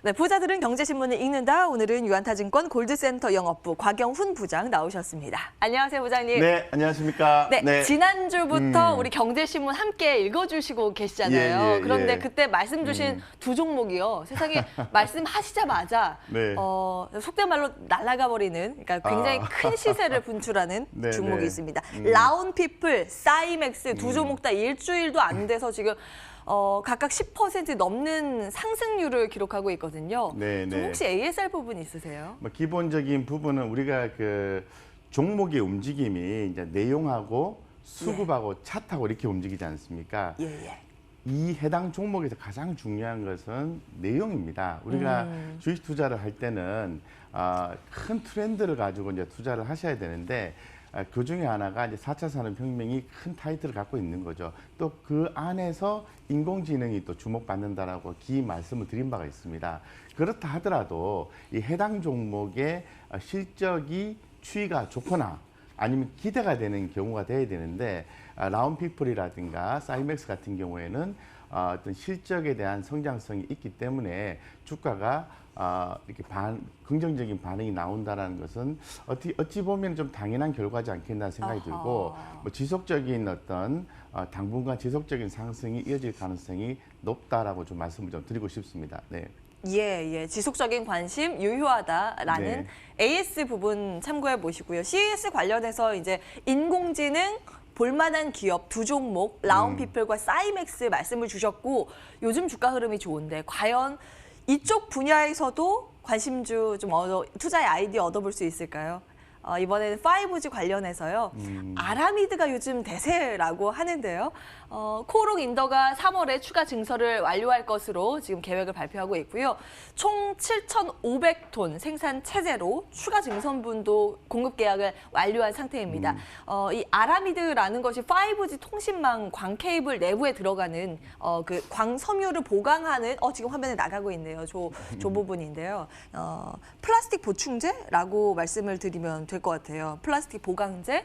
네, 부자들은 경제신문을 읽는다. 오늘은 유한타증권 골드센터 영업부 곽영훈 부장 나오셨습니다. 안녕하세요, 부장님. 네, 안녕하십니까. 네, 지난주부터 우리 경제신문 함께 읽어주시고 계시잖아요. 그런데 그때 말씀 주신 두 종목이요. 세상에 말씀하시자마자 네. 속된 말로 날아가 버리는, 그러니까 굉장히 큰 시세를 분출하는 네, 종목이 네. 있습니다. 라운피플, 사이맥스 두 종목 다 일주일도 안 돼서 지금 각각 10% 넘는 상승률을 기록하고 있거든요. 네, 좀 네. 혹시 ASR 부분 있으세요? 뭐 기본적인 부분은 우리가 그 종목의 움직임이 이제 내용하고 수급하고 차트하고 이렇게 움직이지 않습니까? 예. 이 해당 종목에서 가장 중요한 것은 내용입니다. 우리가 주식 투자를 할 때는 큰 트렌드를 가지고 이제 투자를 하셔야 되는데 그 중에 하나가 이제 4차 산업혁명이 큰 타이틀을 갖고 있는 거죠. 또 그 안에서 인공지능이 또 주목받는다라고 기 말씀을 드린 바가 있습니다. 그렇다 하더라도 이 해당 종목의 실적이 추이가 좋거나 아니면 기대가 되는 경우가 돼야 되는데 라운피플이라든가 사이맥스 같은 경우에는 어떤 실적에 대한 성장성이 있기 때문에 주가가 이렇게 긍정적인 반응이 나온다는 것은 어찌 보면 좀 당연한 결과지 않겠나 생각이 들고 뭐 지속적인 어떤 당분간 지속적인 상승이 이어질 가능성이 높다라고 좀 말씀을 좀 드리고 싶습니다. 네. 예. 지속적인 관심 유효하다라는 AS 부분 참고해 보시고요. CES 관련해서 이제 인공지능 볼만한 기업 두 종목 라운피플과 사이맥스 말씀을 주셨고 요즘 주가 흐름이 좋은데 과연 이쪽 분야에서도 관심주 좀 투자의 아이디어 얻어볼 수 있을까요? 이번에는 5G 관련해서요. 아라미드가 요즘 대세라고 하는데요. 코오롱 인더가 3월에 추가 증설을 완료할 것으로 지금 계획을 발표하고 있고요. 총 7,500톤 생산 체제로 추가 증선분도 공급 계약을 완료한 상태입니다. 이 아라미드라는 것이 5G 통신망 광 케이블 내부에 들어가는 그 광섬유를 보강하는 지금 화면에 나가고 있네요. 저 부분인데요. 플라스틱 보충제라고 말씀을 드리면 될 것 같아요. 플라스틱 보강제.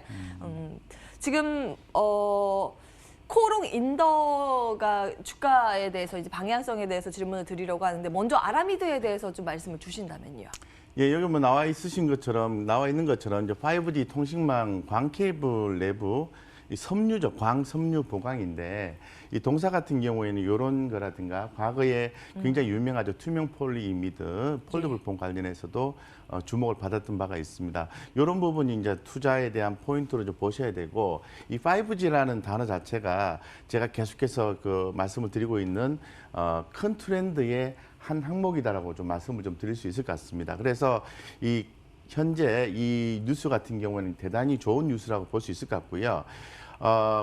지금 코오롱 인더가 주가에 대해서 이제 방향성에 대해서 질문을 드리려고 하는데 먼저 아라미드에 대해서 좀 말씀을 주신다면요. 예, 여기 뭐 나와 있는 것처럼 이제 5G 통신망 광 케이블 내부 이 섬유죠, 광섬유 보강인데 이 동사 같은 경우에는 이런 거라든가 과거에 굉장히 유명하죠, 투명 폴리이미드 폴더블 폼 관련해서도 주목을 받았던 바가 있습니다. 이런 부분이 이제 투자에 대한 포인트로 좀 보셔야 되고 이 5G라는 단어 자체가 제가 계속해서 그 말씀을 드리고 있는 큰 트렌드의 한 항목이다라고 좀 말씀을 좀 드릴 수 있을 것 같습니다. 그래서 현재 이 뉴스 같은 경우는 대단히 좋은 뉴스라고 볼 수 있을 것 같고요.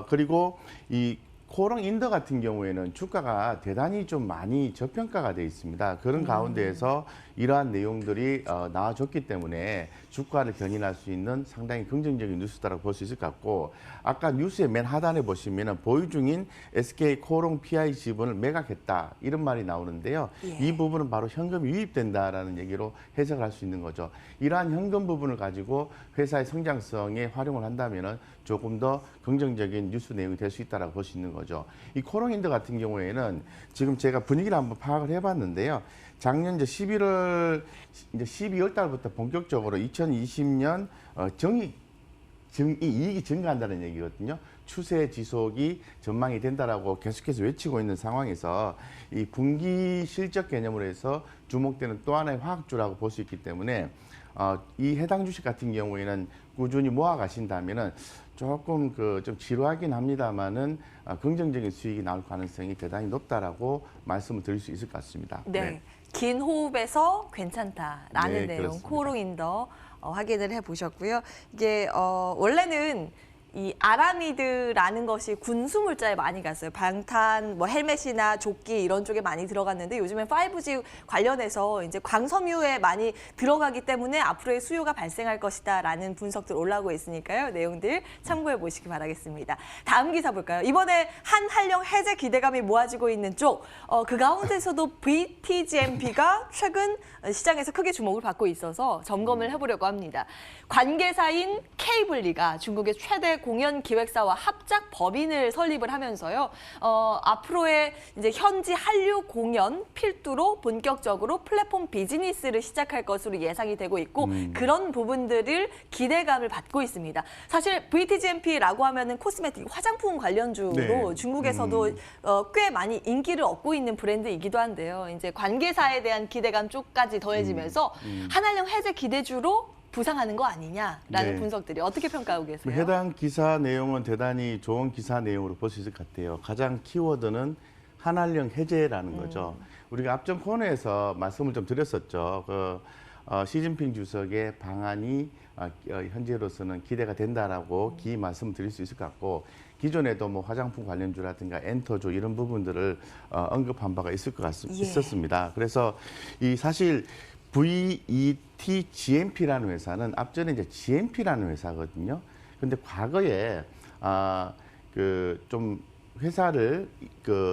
그리고 이 코오롱 인더 같은 경우에는 주가가 대단히 좀 많이 저평가가 돼 있습니다. 그런 가운데에서 이러한 내용들이 나와줬기 때문에 주가를 견인할 수 있는 상당히 긍정적인 뉴스다라고 볼 수 있을 것 같고 아까 뉴스의 맨 하단에 보시면은 보유 중인 SK 코오롱 PI 지분을 매각했다 이런 말이 나오는데요. 이 부분은 바로 현금이 유입된다라는 얘기로 해석을 할 수 있는 거죠. 이러한 현금 부분을 가지고 회사의 성장성에 활용을 한다면은 조금 더 긍정적인 뉴스 내용이 될 수 있다라고 볼 수 있는 거죠. 이 코오롱 인더 같은 경우에는 지금 제가 분위기를 한번 파악을 해봤는데요. 작년 이제 12월 달부터 본격적으로 2020년 이익이 증가한다는 얘기거든요. 추세 지속이 전망이 된다라고 계속해서 외치고 있는 상황에서 이 분기 실적 개념으로 해서 주목되는 또 하나의 화학주라고 볼 수 있기 때문에 이 해당 주식 같은 경우에는 꾸준히 모아 가신다면은 조금 좀 지루하긴 합니다만은 긍정적인 수익이 나올 가능성이 대단히 높다라고 말씀을 드릴 수 있을 것 같습니다. 네. 긴 호흡에서 괜찮다라는 내용 그렇습니다. 코오롱 인더 확인을 해보셨고요. 이게 원래는 이 아라미드라는 것이 군수 물자에 많이 갔어요. 방탄, 뭐 헬멧이나 조끼 이런 쪽에 많이 들어갔는데 요즘엔 5G 관련해서 이제 광섬유에 많이 들어가기 때문에 앞으로의 수요가 발생할 것이다라는 분석들 올라오고 있으니까요. 내용들 참고해 보시기 바라겠습니다. 다음 기사 볼까요? 이번에 한한령 해제 기대감이 모아지고 있는 쪽, 그 가운데서도 VTGMP가 최근 시장에서 크게 주목을 받고 있어서 점검을 해보려고 합니다. 관계사인 케이블리가 중국의 최대 공연 기획사와 합작 법인을 설립을 하면서요. 앞으로의 이제 현지 한류 공연 필두로 본격적으로 플랫폼 비즈니스를 시작할 것으로 예상이 되고 있고 그런 부분들을 기대감을 받고 있습니다. 사실 VTGMP라고 하면은 코스메틱 화장품 관련주로 네. 중국에서도 꽤 많이 인기를 얻고 있는 브랜드이기도 한데요. 이제 관계사에 대한 기대감 쪽까지 더해지면서 한알령 해제 기대주로 부상하는 거 아니냐라는 네. 분석들이 어떻게 평가하고 계세요? 해당 기사 내용은 대단히 좋은 기사 내용으로 볼 수 있을 것 같아요. 가장 키워드는 한알령 해제라는 거죠. 우리가 앞전 코너에서 말씀을 좀 드렸었죠. 시진핑 주석의 방안이 현재로서는 기대가 된다라고 말씀을 드릴 수 있을 것 같고 기존에도 뭐 화장품 관련주라든가 엔터주 이런 부분들을 언급한 바가 있었습니다. 그래서 이 사실 VETGMP라는 회사는 앞전에 이제 GMP라는 회사거든요. 근데 과거에 좀 회사를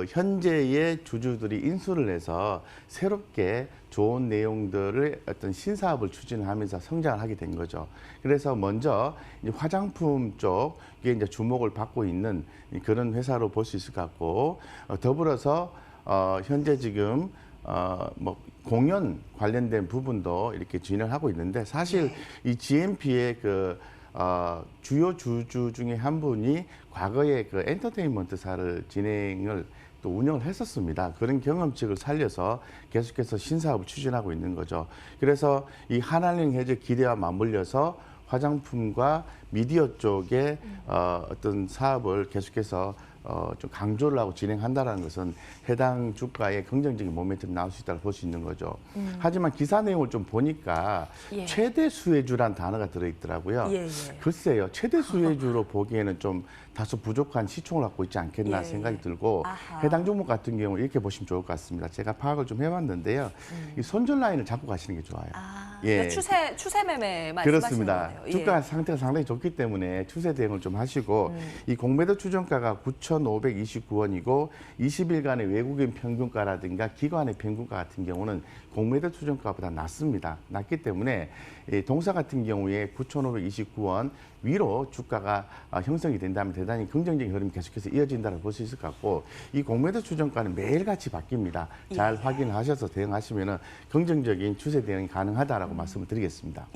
현재의 주주들이 인수를 해서 새롭게 좋은 내용들을 어떤 신사업을 추진하면서 성장을 하게 된 거죠. 그래서 먼저 이제 화장품 쪽에 이제 주목을 받고 있는 그런 회사로 볼 수 있을 것 같고 더불어서 현재 지금 뭐 공연 관련된 부분도 이렇게 진행을 하고 있는데 사실 이 GMP의 주요 주주 중에 한 분이 과거에 엔터테인먼트사를 진행을 또 운영을 했었습니다. 그런 경험칙을 살려서 계속해서 신사업을 추진하고 있는 거죠. 그래서 이 한알령 해제 기대와 맞물려서 화장품과 미디어 쪽에 어떤 사업을 계속해서 좀 강조를 하고 진행한다는 것은 해당 주가에 긍정적인 모멘텀이 나올 수 있다고 볼 수 있는 거죠. 하지만 기사 내용을 좀 보니까 최대 수혜주란 단어가 들어있더라고요. 글쎄요, 최대 수혜주로 보기에는 좀 다소 부족한 시총을 갖고 있지 않겠나 생각이 들고 해당 종목 같은 경우 이렇게 보시면 좋을 것 같습니다. 제가 파악을 좀 해봤는데요. 이 손절 라인을 잡고 가시는 게 좋아요. 그러니까 추세 매매 말씀하시는 그렇습니다. 거네요. 주가 상태가 상당히 좋기 때문에 추세 대응을 좀 하시고 이 공매도 추정가가 9,529원이고 20일간의 외국인 평균가라든가 기관의 평균가 같은 경우는 공매도 추정가보다 낮습니다. 낮기 때문에 동사 같은 경우에 9,529원 위로 주가가 형성이 된다면 대단히 긍정적인 흐름이 계속해서 이어진다고 볼 수 있을 것 같고 이 공매도 추정가는 매일같이 바뀝니다. 잘 확인하셔서 대응하시면 긍정적인 추세 대응이 가능하다라고 말씀을 드리겠습니다.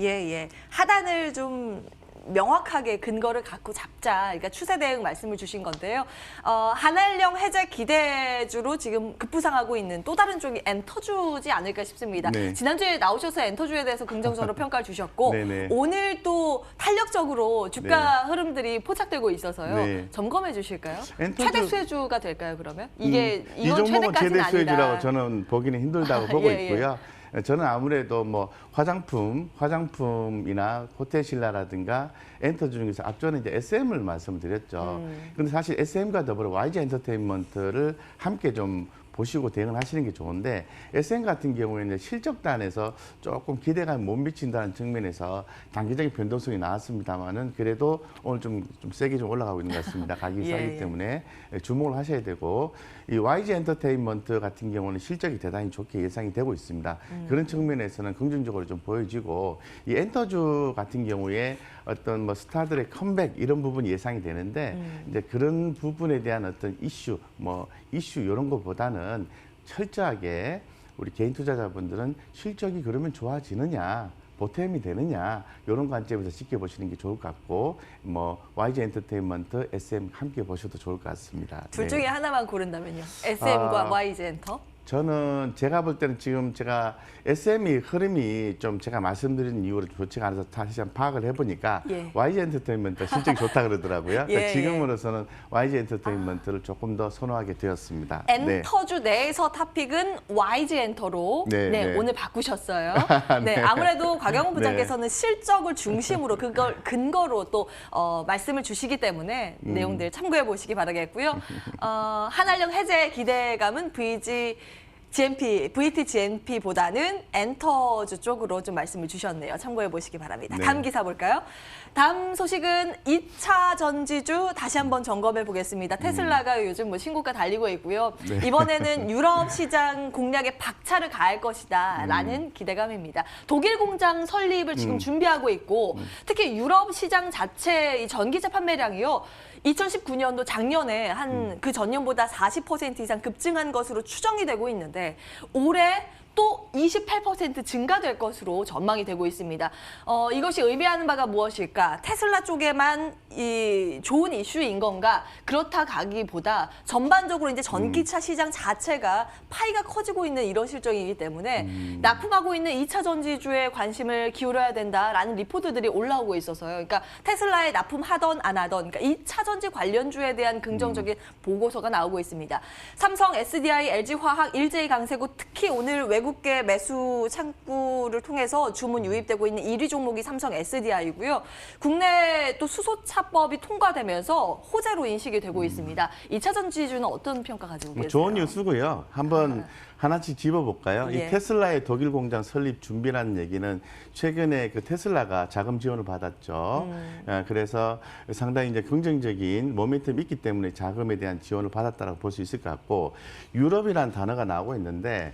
하단을 좀 명확하게 근거를 갖고 잡자. 그러니까 추세 대응 말씀을 주신 건데요. 한알령 해제 기대주로 지금 급부상하고 있는 또 다른 쪽이 엔터주지 않을까 싶습니다. 지난주에 나오셔서 엔터주에 대해서 긍정적으로 평가를 주셨고 오늘 또 탄력적으로 주가 흐름들이 포착되고 있어서요. 점검해 주실까요? 최대 수혜주가 될까요, 그러면? 이건 이 종목은 최대 수혜주라고 아니다. 저는 보기는 힘들다고 보고 있고요. 저는 아무래도 뭐 화장품이나 호텔신라라든가 엔터주 중에서 앞전에 이제 SM을 말씀드렸죠. 근데 사실 SM과 더불어 YG 엔터테인먼트를 함께 좀 보시고 대응을 하시는 게 좋은데 SM 같은 경우에는 실적단에서 조금 기대감이 못 미친다는 측면에서 단기적인 변동성이 나왔습니다만은 그래도 오늘 좀 세게 좀 올라가고 있는 것 같습니다. 가격이 싸기 때문에 주목을 하셔야 되고 이 YG 엔터테인먼트 같은 경우는 실적이 대단히 좋게 예상이 되고 있습니다. 그런 측면에서는 긍정적으로 좀 보여지고 이 엔터주 같은 경우에 어떤 뭐 스타들의 컴백 이런 부분이 예상이 되는데 이제 그런 부분에 대한 어떤 이슈 이런 것보다는 철저하게 우리 개인 투자자분들은 실적이 그러면 좋아지느냐 보탬이 되느냐 이런 관점에서 지켜보시는 게 좋을 것 같고 뭐 YG 엔터테인먼트, SM 함께 보셔도 좋을 것 같습니다. 둘 중에 하나만 고른다면요? SM과 YG 엔터? 저는 제가 볼 때는 지금 제가 SM이 흐름이 좀 제가 말씀드린 이유로 좋지가 않아서 다시 한번 파악을 해보니까 YG 엔터테인먼트 실적이 좋다 그러더라고요. 그러니까 지금으로서는 YG 엔터테인먼트를 조금 더 선호하게 되었습니다. 엔터주 내에서 탑픽은 YG 엔터로 오늘 바꾸셨어요. 아무래도 곽영훈 부장께서는 실적을 중심으로 그걸 근거로 또 말씀을 주시기 때문에 내용들 참고해 보시기 바라겠고요. 한알령 해제 기대감은 VTGMP보다는 엔터주 쪽으로 좀 말씀을 주셨네요. 참고해 보시기 바랍니다. 다음 기사 볼까요? 다음 소식은 2차 전지주 다시 한번 점검해 보겠습니다. 테슬라가 요즘 뭐 신고가 달리고 있고요. 네. 이번에는 유럽 시장 공략에 박차를 가할 것이다라는 기대감입니다. 독일 공장 설립을 지금 준비하고 있고 특히 유럽 시장 자체 이 전기차 판매량이요. 2019년도 작년에 한 그 전년보다 40% 이상 급증한 것으로 추정이 되고 있는데 올해 또 28% 증가될 것으로 전망이 되고 있습니다. 이것이 의미하는 바가 무엇일까? 테슬라 쪽에만 이 좋은 이슈인 건가? 그렇다 가기보다 전반적으로 이제 전기차 시장 자체가 파이가 커지고 있는 이런 실정이기 때문에 납품하고 있는 2차 전지주에 관심을 기울여야 된다라는 리포트들이 올라오고 있어서요. 그러니까 테슬라에 납품하던 안 하던 그러니까 2차 전지 관련주에 대한 긍정적인 보고서가 나오고 있습니다. 삼성, SDI, LG화학, 일제히강세고 특히 오늘 외국계 매수 창구를 통해서 주문 유입되고 있는 1위 종목이 삼성 SDI이고요. 국내 또 수소차법이 통과되면서 호재로 인식이 되고 있습니다. 2차 전지주는 어떤 평가 가지고 계세요? 좋은 뉴스고요. 한번 하나씩 짚어볼까요? 예. 이 테슬라의 독일 공장 설립 준비라는 얘기는 최근에 그 테슬라가 자금 지원을 받았죠. 그래서 상당히 이제 긍정적인 모멘텀이 있기 때문에 자금에 대한 지원을 받았다고 볼 수 있을 것 같고 유럽이라는 단어가 나오고 있는데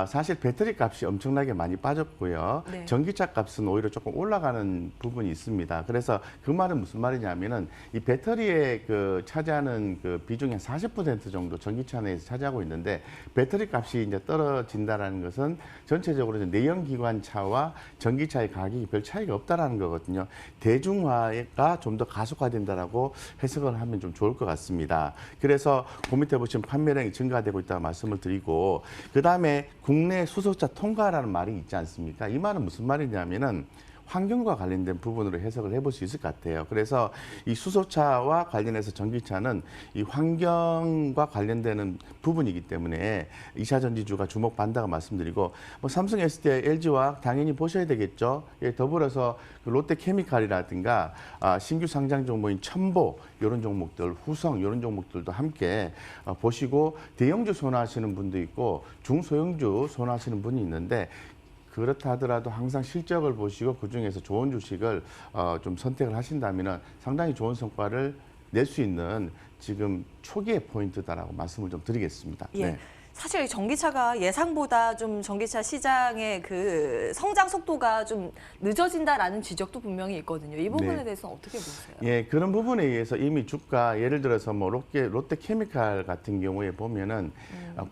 사실 배터리 값이 엄청나게 많이 빠졌고요. 네. 전기차 값은 오히려 조금 올라가는 부분이 있습니다. 그래서 그 말은 무슨 말이냐면은 이 배터리에 그 차지하는 그 비중이 한 40% 정도 전기차 내에서 차지하고 있는데 배터리 값이 이제 떨어진다라는 것은 전체적으로 이제 내연기관차와 전기차의 가격이 별 차이가 없다라는 거거든요. 대중화가 좀 더 가속화된다라고 해석을 하면 좀 좋을 것 같습니다. 그래서 그 밑에 보시면 판매량이 증가되고 있다고 말씀을 드리고 그 다음에 국내 수소차 통과라는 말이 있지 않습니까? 이 말은 무슨 말이냐면은 환경과 관련된 부분으로 해석을 해볼 수 있을 것 같아요. 그래서 이 수소차와 관련해서 전기차는 이 환경과 관련되는 부분이기 때문에 2차 전지주가 주목받는다고 말씀드리고 뭐 삼성, SDI, LG화학 당연히 보셔야 되겠죠. 예, 더불어서 그 롯데케미칼이라든가 신규 상장 종목인 첨보 이런 종목들, 후성 이런 종목들도 함께 보시고 대형주 선호하시는 분도 있고 중소형주 선호하시는 분이 있는데 그렇다 하더라도 항상 실적을 보시고 그중에서 좋은 주식을 좀 선택을 하신다면 상당히 좋은 성과를 낼 수 있는 지금 초기의 포인트다라고 말씀을 좀 드리겠습니다. 예. 네. 사실 전기차가 예상보다 좀 전기차 시장의 그 성장 속도가 좀 늦어진다라는 지적도 분명히 있거든요. 이 부분에 네. 대해서는 어떻게 보세요? 예, 그런 부분에 의해서 이미 주가 예를 들어서 뭐 롯데케미칼 같은 경우에 보면은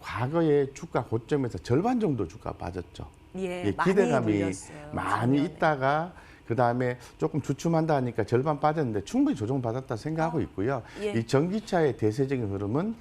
과거에 주가 고점에서 절반 정도 주가 빠졌죠. 예, 예, 많이 기대감이 눌렸어요, 많이 작년에. 있다가 그다음에 조금 주춤한다 하니까 절반 빠졌는데 충분히 조정받았다 생각하고 있고요. 예. 이 전기차의 대세적인 흐름은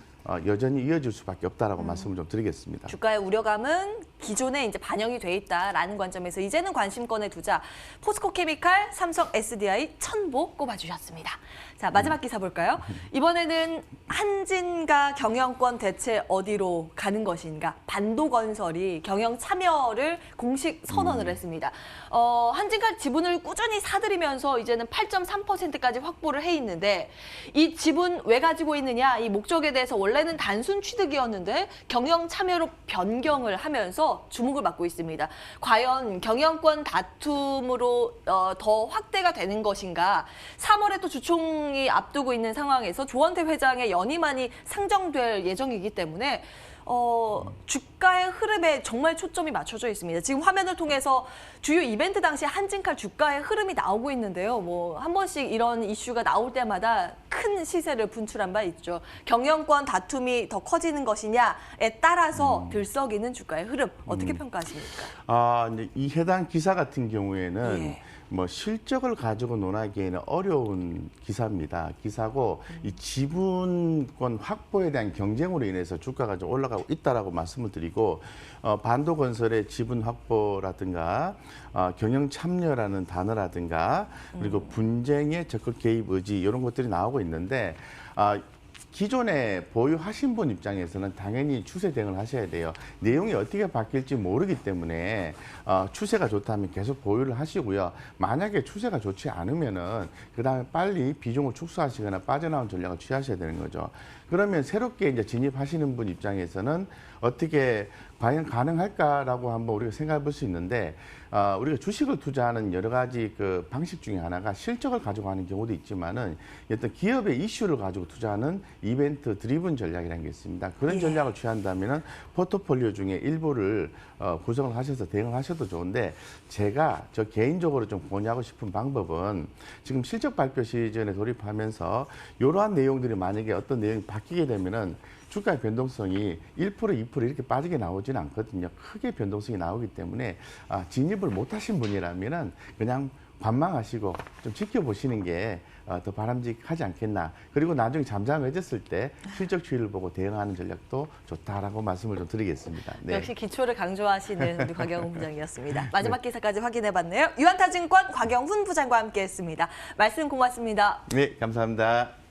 여전히 이어질 수밖에 없다라고 말씀을 좀 드리겠습니다. 주가의 우려감은 기존에 이제 반영이 돼 있다라는 관점에서 이제는 관심권에 두자 포스코 케미칼, 삼성 SDI, 첨보 꼽아주셨습니다. 자, 마지막 기사 볼까요? 이번에는 한진과 경영권 대체 어디로 가는 것인가? 반도건설이 경영 참여를 공식 선언을 했습니다. 한진과 지분을 꾸준히 사들이면서 이제는 8.3%까지 확보를 해 있는데 이 지분 왜 가지고 있느냐? 이 목적에 대해서 원래는 단순 취득이었는데 경영 참여로 변경을 하면서 주목을 받고 있습니다. 과연 경영권 다툼으로 더 확대가 되는 것인가? 3월에 또 주총이 앞두고 있는 상황에서 조원태 회장의 연임안이 상정될 예정이기 때문에 주가의 흐름에 정말 초점이 맞춰져 있습니다. 지금 화면을 통해서 주요 이벤트 당시 한진칼 주가의 흐름이 나오고 있는데요. 뭐 한 번씩 이런 이슈가 나올 때마다 큰 시세를 분출한 바 있죠. 경영권 다툼이 더 커지는 것이냐에 따라서 들썩이는 주가의 흐름 어떻게 평가하십니까? 이제 이 해당 기사 같은 경우에는 예. 뭐 실적을 가지고 논하기에는 어려운 기사고 이 지분권 확보에 대한 경쟁으로 인해서 주가가 좀 올라가고 있다라고 말씀을 드리고 반도건설의 지분 확보라든가 경영 참여라는 단어라든가 그리고 분쟁의 적극 개입 의지 이런 것들이 나오고 있는데 기존에 보유하신 분 입장에서는 당연히 추세 대응을 하셔야 돼요. 내용이 어떻게 바뀔지 모르기 때문에 추세가 좋다면 계속 보유를 하시고요. 만약에 추세가 좋지 않으면은 그다음에 빨리 비중을 축소하시거나 빠져나온 전략을 취하셔야 되는 거죠. 그러면 새롭게 이제 진입하시는 분 입장에서는 어떻게 과연 가능할까라고 한번 우리가 생각해 볼 수 있는데 우리가 주식을 투자하는 여러 가지 그 방식 중에 하나가 실적을 가지고 하는 경우도 있지만은 어떤 기업의 이슈를 가지고 투자하는 이벤트 드리븐 전략이라는 게 있습니다. 그런 전략을 취한다면은 포트폴리오 중에 일부를 구성을 하셔서 대응을 하셔도 좋은데 제가 저 개인적으로 좀 권유하고 싶은 방법은 지금 실적 발표 시즌에 돌입하면서 이러한 내용들이 만약에 어떤 내용이 바뀌게 되면은 주가의 변동성이 1%, 2% 이렇게 빠지게 나오지는 않거든요. 크게 변동성이 나오기 때문에 진입을 못 하신 분이라면은 그냥 관망하시고 좀 지켜보시는 게 더 바람직하지 않겠나. 그리고 나중에 잠잠해졌을 때 실적 추이를 보고 대응하는 전략도 좋다라고 말씀을 좀 드리겠습니다. 네. 역시 기초를 강조하시는 우리 곽영훈 부장이었습니다. 마지막 기사까지 확인해봤네요. 유한타증권 곽영훈 부장과 함께했습니다. 말씀 고맙습니다. 네, 감사합니다.